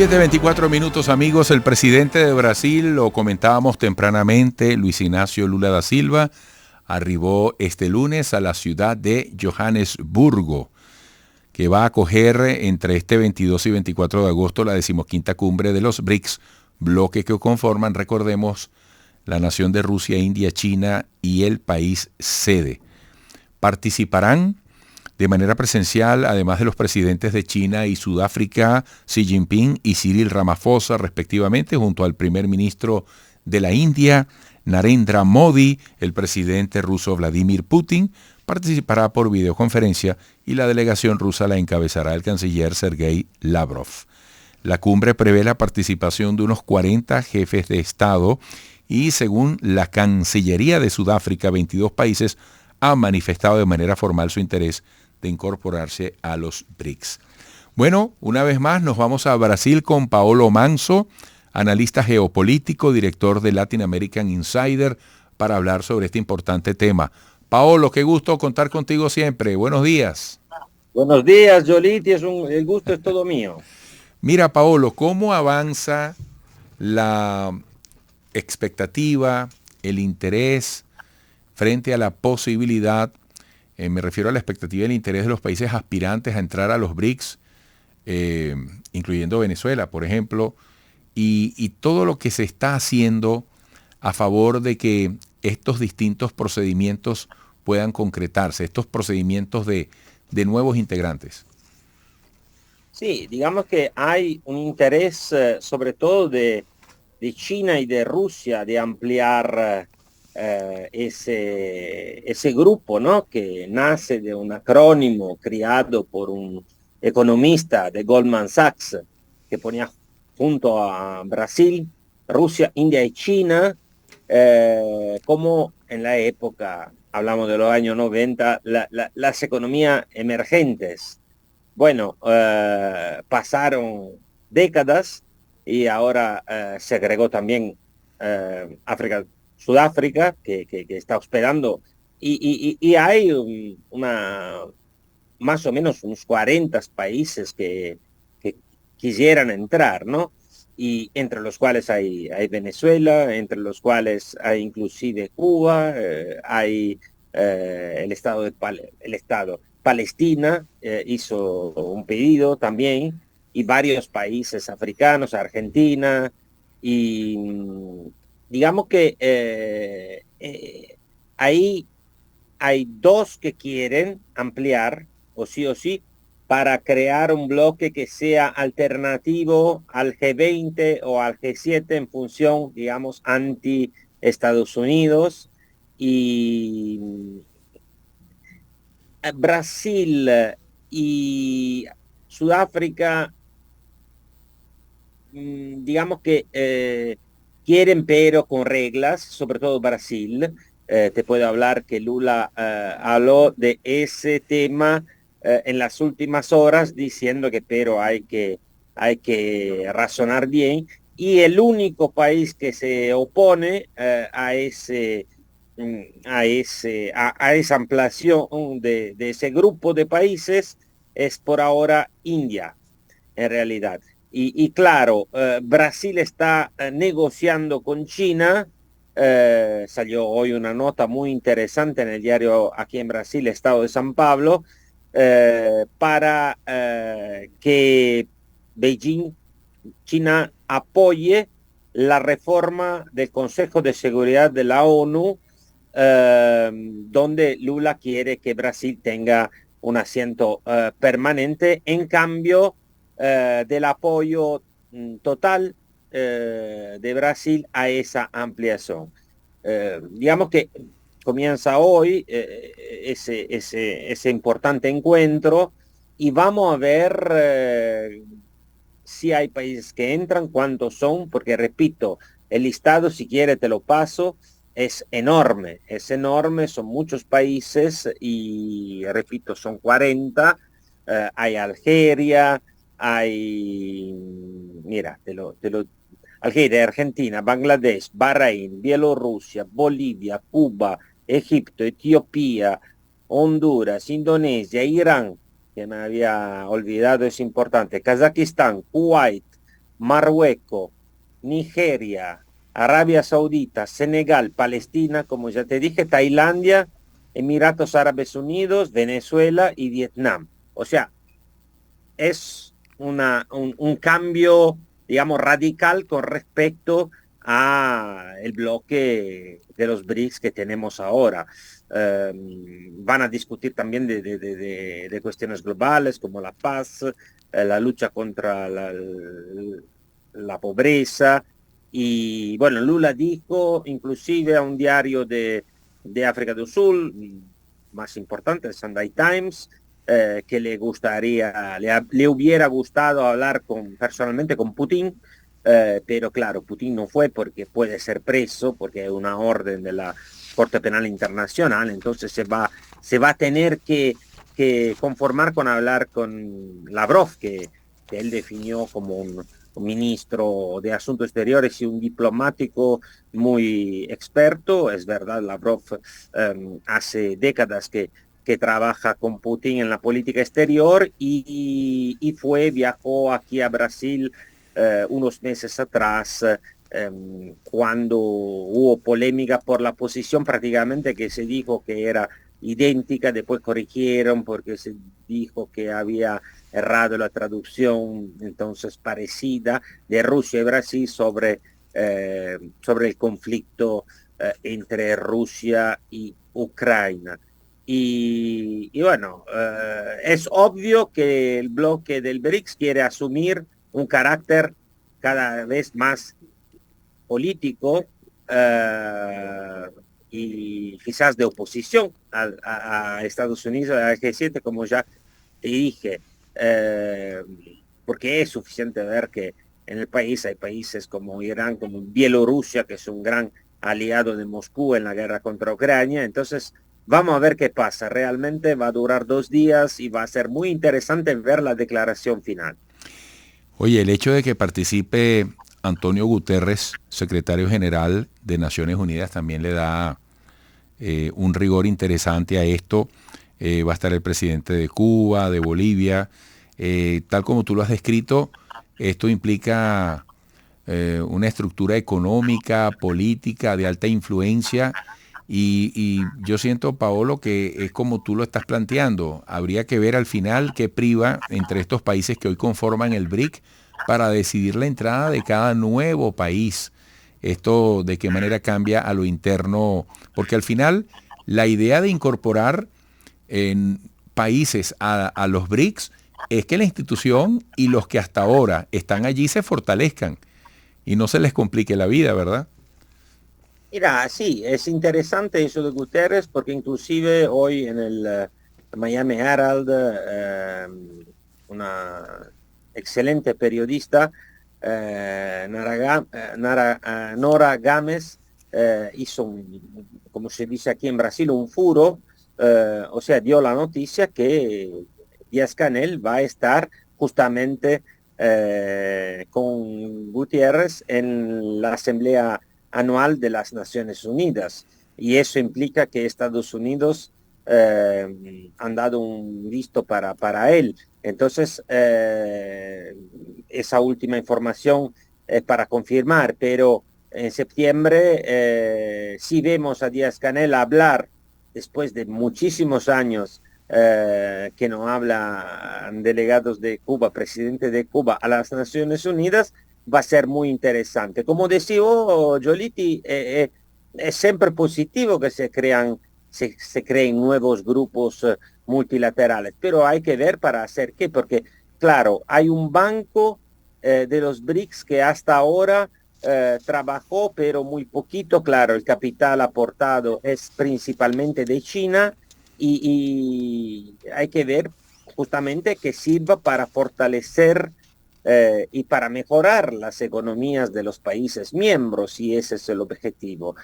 7:24 amigos. El presidente de Brasil, lo comentábamos tempranamente, Luis Ignacio Lula da Silva, arribó este lunes a la ciudad de Johannesburgo, que va a acoger entre este 22 y 24 de agosto la 15ª cumbre de los BRICS, bloque que conforman, recordemos, la nación de Rusia, India, China y el país sede. Participarán de manera presencial, además de los presidentes de China y Sudáfrica, Xi Jinping y Cyril Ramaphosa, respectivamente, junto al primer ministro de la India, Narendra Modi, el presidente ruso Vladimir Putin, participará por videoconferencia y la delegación rusa la encabezará el canciller Sergei Lavrov. La cumbre prevé la participación de unos 40 jefes de Estado y, según la Cancillería de Sudáfrica, 22 países han manifestado de manera formal su interés de incorporarse a los BRICS. Bueno, una vez más nos vamos a Brasil con Paolo Manso, analista geopolítico, director de Latin American Insider, para hablar sobre este importante tema. Paolo, qué gusto contar contigo siempre. Buenos días. Buenos días, Yoliti. El gusto es todo mío. Mira, Paolo, ¿cómo avanza la expectativa, el interés frente a la posibilidad, me refiero a la expectativa y el interés de los países aspirantes a entrar a los BRICS, incluyendo Venezuela, por ejemplo, y todo lo que se está haciendo a favor de que estos distintos procedimientos puedan concretarse, estos procedimientos de nuevos integrantes? Sí, digamos que hay un interés sobre todo de China y de Rusia de ampliar ese grupo, ¿no? Que nace de un acrónimo creado por un economista de Goldman Sachs que ponía junto a Brasil, Rusia, India y China como en la época, hablamos de los años 90, las economías emergentes. Bueno, pasaron décadas y ahora se agregó también Sudáfrica, que está hospedando, y hay más o menos unos 40 países que quisieran entrar, ¿no? Y entre los cuales hay Venezuela, entre los cuales hay inclusive Cuba, hay el Estado Palestina hizo un pedido también, y varios países africanos, Argentina, y digamos que ahí hay dos que quieren ampliar, o sí, para crear un bloque que sea alternativo al G20 o al G7 en función, digamos, anti Estados Unidos. Y Brasil y Sudáfrica, digamos que quieren, pero con reglas, sobre todo Brasil. Te puedo hablar que Lula habló de ese tema en las últimas horas, diciendo que pero hay que razonar bien. Y el único país que se opone a esa ampliación de ese grupo de países es por ahora India, en realidad. Y claro, Brasil está negociando con China. Salió hoy una nota muy interesante en el diario aquí en Brasil, Estado de San Pablo, para que Beijing, China, apoye la reforma del Consejo de Seguridad de la ONU, donde Lula quiere que Brasil tenga un asiento permanente en cambio del apoyo total de Brasil a esa ampliación. Digamos que comienza hoy ese importante encuentro y vamos a ver si hay países que entran, cuántos son, porque repito, el listado, si quiere te lo paso, es enorme, son muchos países y repito, son 40. Hay Algeria, hay, mira, Algeria, Argentina, Bangladesh, Bahrein, Bielorrusia, Bolivia, Cuba, Egipto, Etiopía, Honduras, Indonesia, Irán, que me había olvidado, es importante, Kazajistán, Kuwait, Marruecos, Nigeria, Arabia Saudita, Senegal, Palestina, como ya te dije, Tailandia, Emiratos Árabes Unidos, Venezuela y Vietnam. O sea, es un cambio, digamos, radical con respecto a el bloque de los BRICS que tenemos ahora. Van a discutir también de cuestiones globales como la paz, la lucha contra la pobreza. Y bueno, Lula dijo inclusive a un diario de África del Sur, más importante, el Sunday Times, que le gustaría, le hubiera gustado hablar personalmente con Putin, pero claro, Putin no fue porque puede ser preso, porque hay una orden de la Corte Penal Internacional, entonces se va a tener que conformar con hablar con Lavrov, que él definió como un ministro de Asuntos Exteriores y un diplomático muy experto. Es verdad, Lavrov hace décadas que trabaja con Putin en la política exterior y viajó aquí a Brasil unos meses atrás cuando hubo polémica por la posición prácticamente que se dijo que era idéntica, después corrigieron porque se dijo que había errado la traducción, entonces parecida, de Rusia y Brasil sobre el conflicto entre Rusia y Ucrania. Y bueno, es obvio que el bloque del BRICS quiere asumir un carácter cada vez más político y quizás de oposición a Estados Unidos, al G7, como ya te dije, eh, porque es suficiente ver que en el país hay países como Irán, como Bielorrusia, que es un gran aliado de Moscú en la guerra contra Ucrania. Entonces, vamos a ver qué pasa. Realmente va a durar 2 días y va a ser muy interesante ver la declaración final. Oye, el hecho de que participe Antonio Guterres, secretario general de Naciones Unidas, también le da un rigor interesante a esto. Va a estar el presidente de Cuba, de Bolivia. Tal como tú lo has descrito, esto implica una estructura económica, política, de alta influencia. Y yo siento, Paolo, que es como tú lo estás planteando. Habría que ver al final qué priva entre estos países que hoy conforman el BRIC para decidir la entrada de cada nuevo país. Esto de qué manera cambia a lo interno, porque al final la idea de incorporar en países a los BRICS es que la institución y los que hasta ahora están allí se fortalezcan y no se les complique la vida, ¿verdad? Mira, sí, es interesante eso de Guterres porque inclusive hoy en el Miami Herald, una excelente periodista, Nora Gámez, hizo, como se dice aquí en Brasil, un furo, o sea, dio la noticia que Díaz-Canel va a estar justamente con Gutiérrez en la Asamblea Anual de las Naciones Unidas. Y eso implica que Estados Unidos han dado un visto para él. Entonces, esa última información es para confirmar, pero en septiembre sí vemos a Díaz-Canel hablar después de muchísimos años que no hablan delegados de Cuba, presidente de Cuba a las Naciones Unidas, va a ser muy interesante. Como decía Giolitti, es siempre positivo que se creen nuevos grupos multilaterales, pero hay que ver para hacer qué, porque claro, hay un banco de los BRICS que hasta ahora trabajó, pero muy poquito, claro, el capital aportado es principalmente de China y hay que ver justamente que sirva para fortalecer y para mejorar las economías de los países miembros, y ese es el objetivo.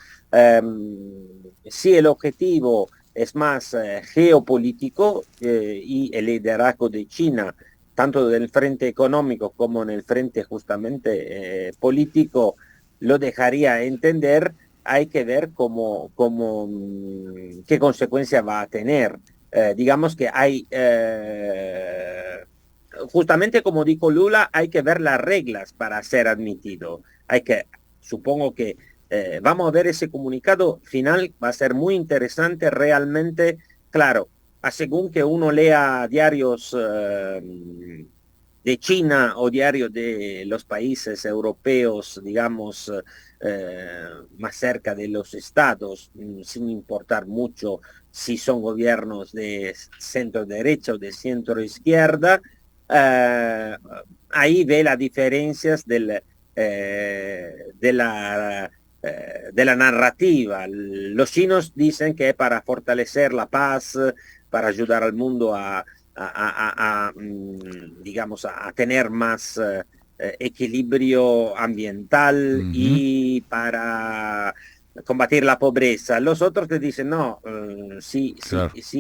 Si el objetivo es más geopolítico y el liderazgo de China, tanto en el frente económico como en el frente justamente político, lo dejaría entender, hay que ver qué consecuencia va a tener. Digamos que hay justamente como dijo Lula, hay que ver las reglas para ser admitido. Supongo que vamos a ver ese comunicado final, va a ser muy interesante realmente, claro, según que uno lea diarios de China o diarios de los países europeos, digamos, más cerca de los estados, sin importar mucho si son gobiernos de centro derecha o de centro izquierda, ahí ve las diferencias de la narrativa. Los chinos dicen que para fortalecer la paz, para ayudar al mundo digamos, a tener más equilibrio ambiental y para combatir la pobreza. Los otros te dicen, no, si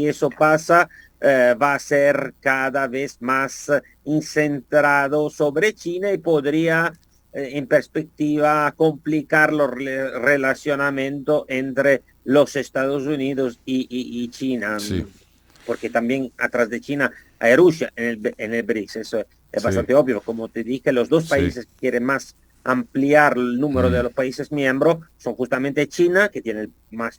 eso pasa, va a ser cada vez más incentrado sobre China y podría en perspectiva complicar los relacionamientos entre los Estados Unidos y China. Sí. Porque también atrás de China hay Rusia en el BRICS. Eso es bastante obvio. Como te dije, los dos países que quieren más ampliar el número de los países miembros son justamente China, que tiene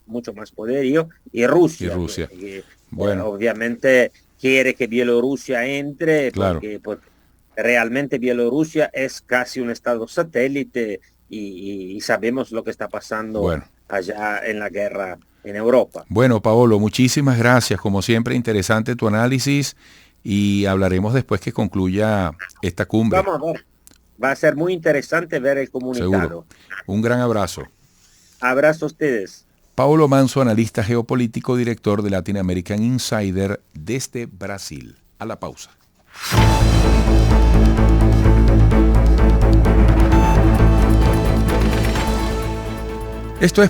mucho más poderío, y Rusia. Que, bueno, obviamente quiere que Bielorrusia entre, claro, porque realmente Bielorrusia es casi un estado satélite y sabemos lo que está pasando allá en la guerra en Europa. Bueno, Paolo, muchísimas gracias. Como siempre, interesante tu análisis y hablaremos después que concluya esta cumbre. Vamos a ver. Va a ser muy interesante ver el comunicado. Seguro. Un gran abrazo. Abrazo a ustedes. Paolo Manso, analista geopolítico, director de Latin American Insider desde Brasil. A la pausa. Esto es